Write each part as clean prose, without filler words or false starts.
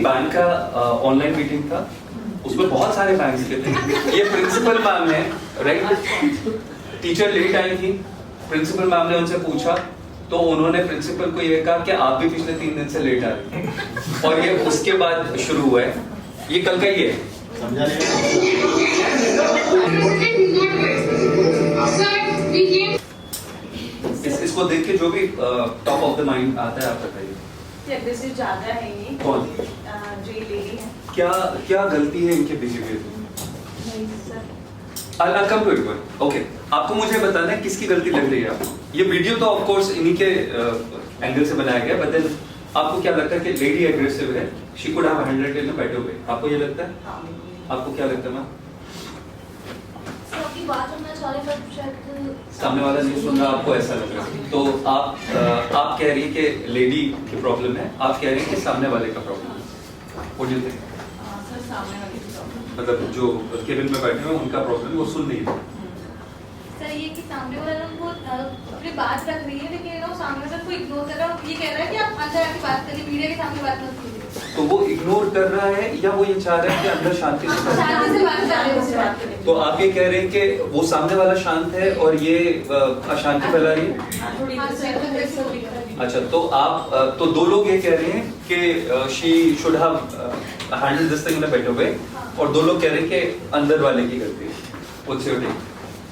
एक बैंक का online meeting था, उसमें बहुत सारे बैंक्स के थे। ये प्रिंसिपल मैम है, राइट? टीचर लेट आई थी, प्रिंसिपल मैम ने उनसे पूछा तो उन्होंने प्रिंसिपल को ये कहा कि आप भी पिछले 3 दिन से लेट आ रहे हैं, और ये उसके बाद शुरू हुआ है। ये कल का ही है। इसको देख के जो भी टॉप ऑफ द माइंड आता है आप बताइए। एग्रेसिव ज्यादा है ये। कौन? जो ये लेडी है। क्या गलती है इनके बिहेवियर में? नहीं sir. I'll come to it one. Okay. आपको मुझे बताना है किसकी गलती लग रही है आपको? ये वीडियो तो ऑफ कोर्स इन्हीं के एंगल से बनाया गया, बट देन आपको क्या लगता है कि लेडी एग्रेसिव है, she could have handled it in a better way? आपको ये लगता है? आपको क्या लगता है मैम? आपकी बात सुनना चाह रहे पर शायद सामने वाला नहीं सुन रहा, आपको ऐसा लग रहा है? तो आप कह रही है कि लेडी की प्रॉब्लम है, आप कह रही है कि सामने वाले का प्रॉब्लम है। What do you think? Sir सामने वाले की प्रॉब्लम। मतलब जो केबिन में बैठे हुए उनका प्रॉब्लम वो सुन नहीं रहे। सर ये कि सामने वाला वो अपनी बात रख रही है लेकिन वो सामने वाला को इग्नोर कर रहा है, ये कह रहा है कि आप अंदर आके बात करिए, मीडिया के सामने बात मत कीजिए। तो वो इग्नोर कर रहा है या वो ये चाह रहा है कि अंदर शांति से बात करें? शांति से बात कर रहे हो। तो आप ये कह रहे हैं कि वो सामने वाला शांत है और ये अशांति फैला रही है? थोड़ी अच्छा, तो आप तो दो लोग ये कह रहे हैं कि she should have handle this thing in a better way, और दो लोग कह रहे हैं कि अंदर वाले की गलती है। What's your take?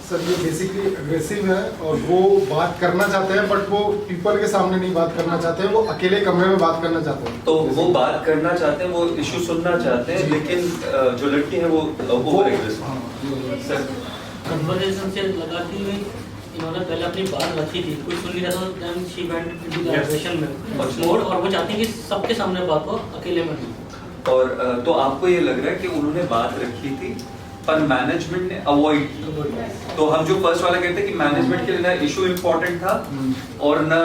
सर ये बेसिकली अग्रेसिव है और वो बात करना चाहते हैं, बट वो पीपल के सामने नहीं बात करना चाहते हैं, वो अकेले कमरे में बात करना चाहते हैं। तो वो बात करना चाहते हैं, वो इशू सुनना चाहते हैं, लेकिन जो लड़की है वो ओवर एग्रेसिव। सर कन्वर्सेशन से लगाती हुई इन्होंने पहले अपनी बात रखी थी, कोई सुन नहीं रहा था, then she went into the aggression mode, और वो चाहती है कि सबके सामने बात हो, अकेले में नहीं। और तो आपको ये लग रहा है कि उन्होंने बात रखी थी पर मैनेजमेंट ने अवॉइड। तो हम जो फर्स्ट वाला कहते हैं कि मैनेजमेंट के लिए ना इशू इम्पोर्टेंट था और ना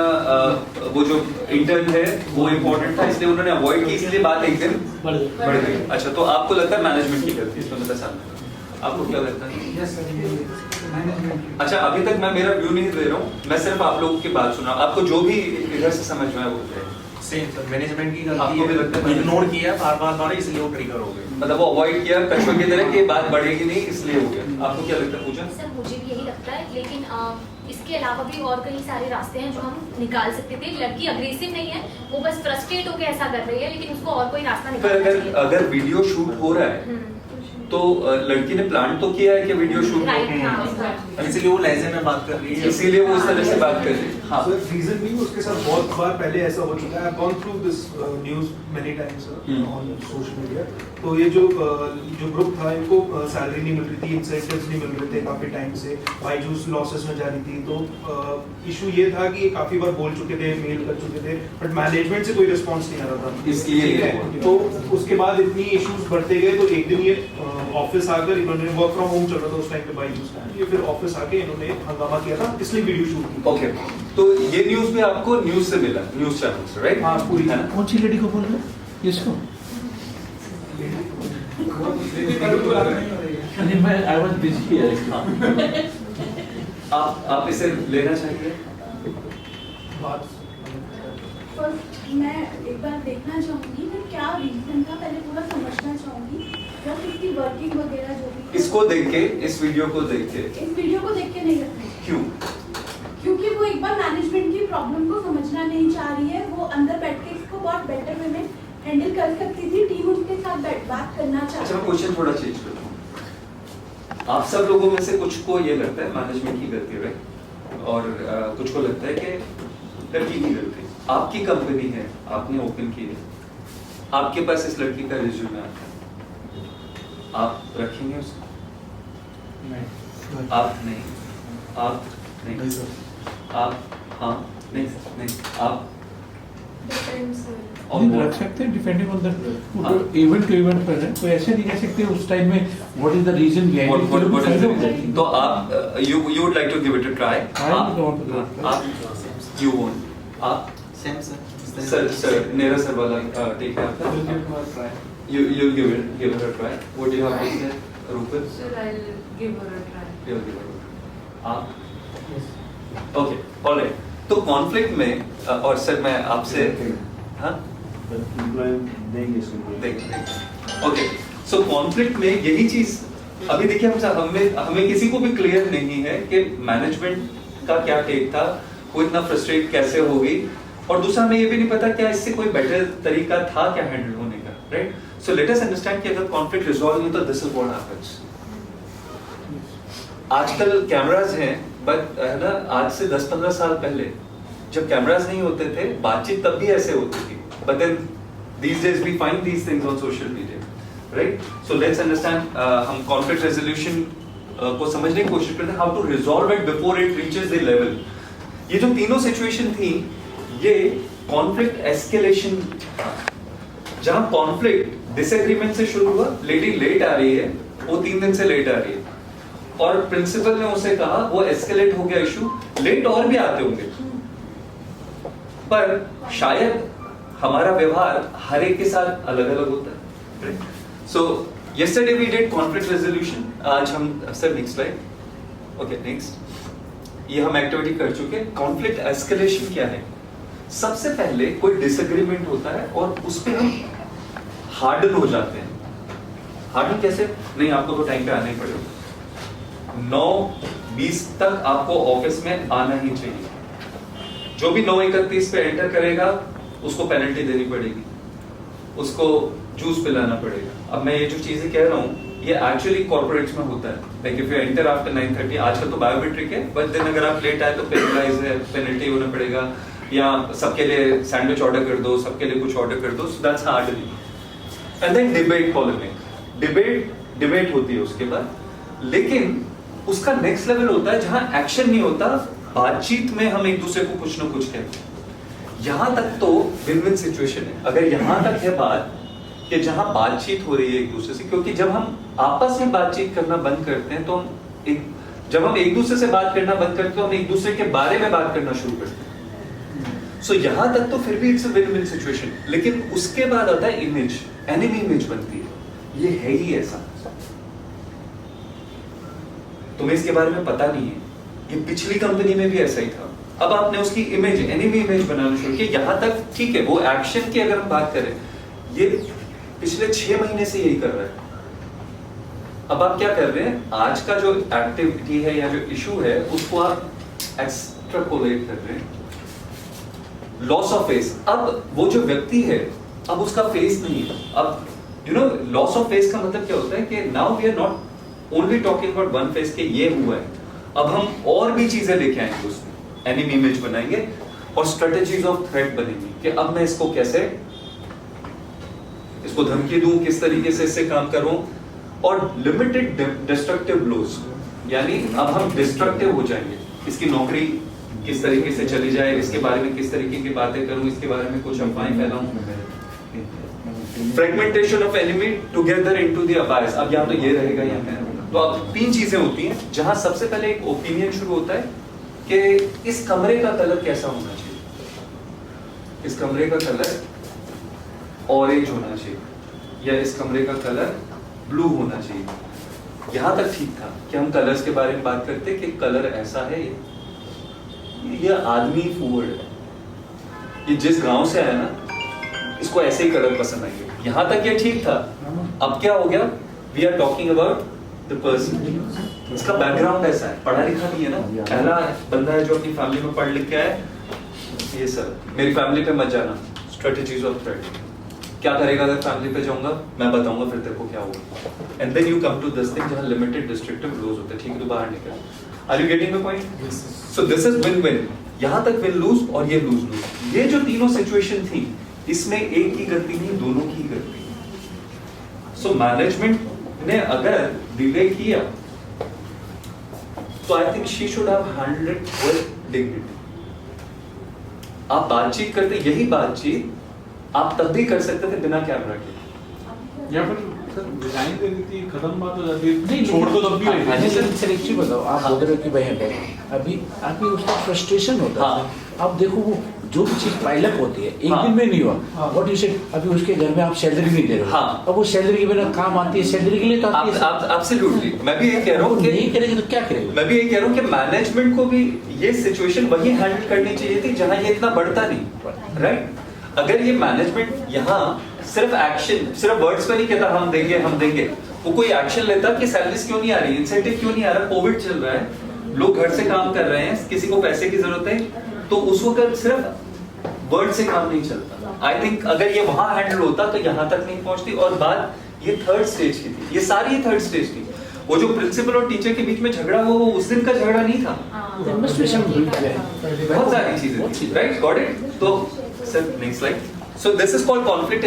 वो जो इंटर्न है वो इम्पोर्टेंट था, इसलिए उन्होंने अवॉइड की, इसलिए बात एक दिन बढ़ गई। अच्छा, तो आपको लगता है मैनेजमेंट की गलती इसमें? मतलब सामने आपको क्या लगता है? अच्छा, अभी तक मैं मेरा व्यू नहीं दे रहा हूँ, मैं सिर्फ आप लोगों की बात सुन रहा हूँ। आपको जो भी इधर से समझ में आए वो बताइए। सेम सर, मैनेजमेंट की गलती आपको भी लगता है इग्नोर किया बार इसलिए वो ट्रिगर हो गए। मतलब वो अवॉइड किया कछुए की तरह कि बात बढ़ेगी नहीं, इसलिए हो गया। आपको क्या लगता है पूजा? सर मुझे भी यही लगता है, लेकिन इसके अलावा भी और कई सारे रास्ते हैं जो हम निकाल सकते थे। लड़की अग्रेसिव नहीं है, वो बस फ्रस्ट्रेट होकर ऐसा कर रही है, लेकिन उसको और कोई रास्ता निकालना चाहिए। अगर वीडियो शूट हो रहा है तो लड़की ने प्लान तो किया है कि वीडियो शूट हो, इसीलिए वो लहजे में बात कर रही है, इसीलिए वो इस तरह से बात कर रही है। हाँ, रीजन भी उसके साथ बहुत बार पहले ऐसा हो चुका है। I've gone through this news many times on social media। तो ये जो ग्रुप था, इनको सैलरी नहीं मिल रही थी, इंसेंटिव्स नहीं मिल रहे थे काफी टाइम से, बायजूस लॉसेस में जा रही थी। तो इशू ये था कि काफी बार बोल चुके थे, मेल कर चुके थे, बट मैनेजमेंट से कोई रिस्पॉन्स नहीं आ रहा था, इसलिए तो उसके बाद इतनी इश्यूज बढ़ते गए। तो एक दिन ये ऑफिस आकर इन्होंने, वर्क फ्रॉम होम चल रहा था उस टाइम पे बायजूस का, ये फिर ऑफिस आके इन्होंने हंगामा किया था, इसलिए वीडियो शूट की। ओके, तो ये न्यूज़ भी आपको न्यूज़ से मिला, न्यूज़ चैनल से, राइट? हाँ, पूरी है ना? कौन सी लेडी को बोल रहे हैं इसको? नहीं, मैं आई वाज बिजी हियर। आप इसे लेना चाहिए? पर मैं एक बार देखना चाहूंगी कि क्या रीजन था, पहले पूरा समझना चाहूंगी, या किसकी वर्किंग वगैरह जो भी। इसको देख के, इस वीडियो को देख के, इस वीडियो को देख के नहीं रखना, क्यों? क्योंकि वो एक बार मैनेजमेंट की प्रॉब्लम को समझना नहीं चाह रही है। वो अंदर बैठ के इसको बहुत बेटर वे में हैंडल कर सकती थी, टीम उनके साथ बात करना अच्छा, चाहती मैं क्वेश्चन थोड़ा चेंज करूँ। आप सब लोगों में से कुछ को ये लगता है मैनेजमेंट की गलती है, और कुछ को लगता है कि लड़की की गलती। आपकी कंपनी है, आपने ओपन की है, आपके पास इस लड़की का रिज्यूमे आता है, आप रखेंगे उसको? नहीं, आप नहीं, आप नहीं सर। आप हाँ नहीं आप नहीं रख सकते हैं, depending on the event to event पर है, तो ऐसे नहीं कह सकते उस टाइम में what is the reason behind. तो आप you would like to give it a try? आप यू वोंट, आप सेम सर सर मेरा सर वाला टेक है आपका? you give it a try. What do you have to say, Rupert? Sir, I'll give her a try. You'll give it a try. आप? Okay, all right. तो conflict में और sir मैं आपसे हाँ ओके, सो कॉन्फ्लिक्ट में यही चीज अभी देखिए, हमें किसी को भी क्लियर नहीं है कि मैनेजमेंट का क्या टेक था, वो इतना फ्रस्ट्रेट कैसे हो गई, और दूसरा हमें ये भी नहीं पता क्या इससे कोई बेटर तरीका था क्या हैंडल होने का, right? So let us understand कि अगर कॉन्फ्लिक्ट रिजॉल्व नहीं होता, दिस इज व्हाट हैपेंस। आजकल कैमरास हैं, बट है ना, आज से 10-15 साल पहले जब कैमरास नहीं होते थे, बातचीत तब भी ऐसे होती थी, but then these days we find these things on social media, right? So let's understand, हम conflict resolution को समझने की कोशिश करते हैं, how to resolve it before it reaches the level। ये जो तीनों सिचुएशन थी, ये conflict escalation था, जहां conflict disagreement से शुरू हुआ, लेडी लेट आ रही है, वो 3 दिन से लेट आ रही है, और प्रिंसिपल ने उसे कहा वो एस्केलेट हो गया इशू, लेट और भी आते होंगे, पर शायद हमारा व्यवहार हर एक के साथ अलग अलग होता है। सो yesterday we did conflict resolution, आज हम sir next slide, okay next, ये हम एक्टिविटी कर चुके। कॉन्फ्लिक्ट एस्केलेशन क्या है? सबसे पहले कोई डिसएग्रीमेंट होता है और उस पे हम हार्डन हो जाते हैं। हार्डन कैसे? नहीं, आपको तो टाइम पे आना ही पड़ेगा, 9:20 तक आपको ऑफिस में आना ही चाहिए, जो भी 9:31 पे एंटर करेगा उसको पेनल्टी देनी पड़ेगी, उसको जूस पिलाना पड़ेगा। अब मैं ये जो चीजें कह रहा हूँ, ये एक्चुअली कॉर्पोरेट्स में होता है, like if you enter after 9:30, आजकल तो बायोमेट्रिक है, बट देन अगर आप लेट आए तो पेनलाइज है, पेनल्टी होना पड़ेगा, या सबके लिए सैंडविच ऑर्डर कर दो, सबके लिए कुछ ऑर्डर कर दो, so that's hardly. And then debate, polemic, debate होती है उसके बाद, लेकिन उसका नेक्स्ट लेवल होता है जहां एक्शन नहीं होता, बातचीत में हम एक दूसरे को कुछ ना कुछ कहते हैं। यहां तक तो विन विन सिचुएशन है, अगर यहां तक है बात कि जहां बातचीत हो रही है एक दूसरे से, क्योंकि जब हम आपस में बातचीत करना बंद करते हैं तो जब हम एक दूसरे से बात करना बंद करते हैं तो हम एक दूसरे के बारे में बात करना शुरू करते हैं। सो यहां तक तो फिर भी it's a win win situation, लेकिन उसके बाद आता है इमेज, एनिमी इमेज बनती है, ये है ही ऐसा, तुम्हें इसके बारे में पता नहीं है, ये पिछली कंपनी में भी ऐसा ही था। अब आपने उसकी इमेज, एनिमी इमेज बनाना शुरू किया। यहां तक ठीक है, वो एक्शन की अगर हम बात करें, ये पिछले 6 महीने से यही कर रहा है। अब आप क्या कर रहे हैं, आज का जो एक्टिविटी है या जो इशू है उसको आप एक्सट्रापोलेट कर रहे हैं। लॉस ऑफ फेस, अब वो जो व्यक्ति है अब उसका फेस नहीं है। अब you know loss of face का मतलब क्या होता है कि now we are not only talking about one face के ये हुआ है, अब हम और भी चीजें लेके आएंगे, उसमें एनिमी इमेज बनाएंगे और स्ट्रेटजीज ऑफ थ्रेट बनेंगी कि अब मैं इसको कैसे, इसको धमकी दूं, किस तरीके से इससे काम करूं, और लिमिटेड डिस्ट्रक्टिव ब्लोज, यानी अब हम डिस्ट्रक्टिव हो जाएंगे, इसकी नौकरी किस तरीके से चली जाए, इसके बारे में किस तरीके की बातें करूं, इसके बारे में कुछ अफवाहें फैलाऊं। Fragmentation of enemy together into the abyss, अब या तो ये रहेगा या मैं रहूंगा। तो अब 3 चीजें होती हैं, जहां सबसे पहले एक ओपिनियन शुरू होता है कि इस कमरे का कलर कैसा होना चाहिए, इस कमरे का कलर ऑरेंज होना चाहिए, या इस कमरे का कलर ब्लू होना चाहिए। यहां तक ठीक था कि हम कलर्स के बारे में बात करते कि कलर ऐसा है, ये आदमी फूड है, ये जिस गांव से आया ना इसको ऐसे ही कलर पसंद आएंगे। यहां तक ये ठीक था, अब क्या हो गया, we are talking about the person, इसका बैकग्राउंड ऐसा है, पढ़ा लिखा नहीं है ना, पहला बंदा है जो अपनी फैमिली में पढ़ लिख के आया, ये सर मेरी फैमिली पे मत जाना, स्ट्रेटजीज ऑफ थ्रेट, क्या करेगा अगर फैमिली पे जाऊंगा, मैं बताऊंगा फिर तेरे को क्या होगा, and then you come to this thing जहां लिमिटेड डिस्ट्रक्टिव ब्लोज होते हैं, ठीक है, तो बाहर निकल। Are you getting the point? So this is win win, यहां तक विन लूज और ये लूज लूज। ये जो तीनों सिचुएशन थी, इसमें एक की गलती नहीं, दोनों की ही गलती। सो मैनेजमेंट ने अगर डिले किया तो I think she should have handled it with dignity. आप बातचीत करते, यही बातचीत आप तब भी कर सकते थे बिना कैमरा के, या फिर सर डिजाइन दे देती, खत्म बात हो जाती, नहीं छोड़ दो तब भी होगी। हाँ, सर एक चीज बताओ, आप बोल रहे हो कि भाई अभी आपकी उसका फ्रस्ट्रेशन होता है, अब देखो वो जो भी चीज पाइलअप होती है एक दिन में नहीं हुआ, व्हाट यू सेड, अभी उसके घर में आप सैलरी नहीं दे रहे हो, अब वो सैलरी के बिना काम आती है, सैलरी के लिए तो आती है। एब्सोल्युटली, मैं भी ये कह रहा हूँ कि नहीं करेंगे तो क्या करेंगे, मैं भी ये कह रहा हूँ कि मैनेजमेंट को भी ये सिचुएशन वही हैंडल करनी चाहिए थी जहां ये इतना बढ़ता नहीं, राइट? अगर ये मैनेजमेंट यहाँ सिर्फ एक्शन, सिर्फ वर्ड्स पे नहीं कहता हम देंगे, वो कोई एक्शन लेता कि सैलरीज क्यों नहीं आ रही, इंसेंटिव क्यों नहीं आ रहा, कोविड चल रहा है, लोग घर से काम कर रहे हैं, किसी को पैसे की जरूरत है, तो उस वक्त सिर्फ वर्ड से काम नहीं चलता। आई थिंक अगर ये वहां हैंडल होता तो यहाँ तक नहीं पहुंचती। और बात ये थर्ड स्टेज की थी, ये सारी थर्ड स्टेज थी। वो जो प्रिंसिपल और टीचर के बीच में झगड़ा हुआ वो उस दिन का झगड़ा नहीं था, There must be some built there. बहुत सारी चीजें, राइट, गॉट इट। तो sir next slide. So this is called conflict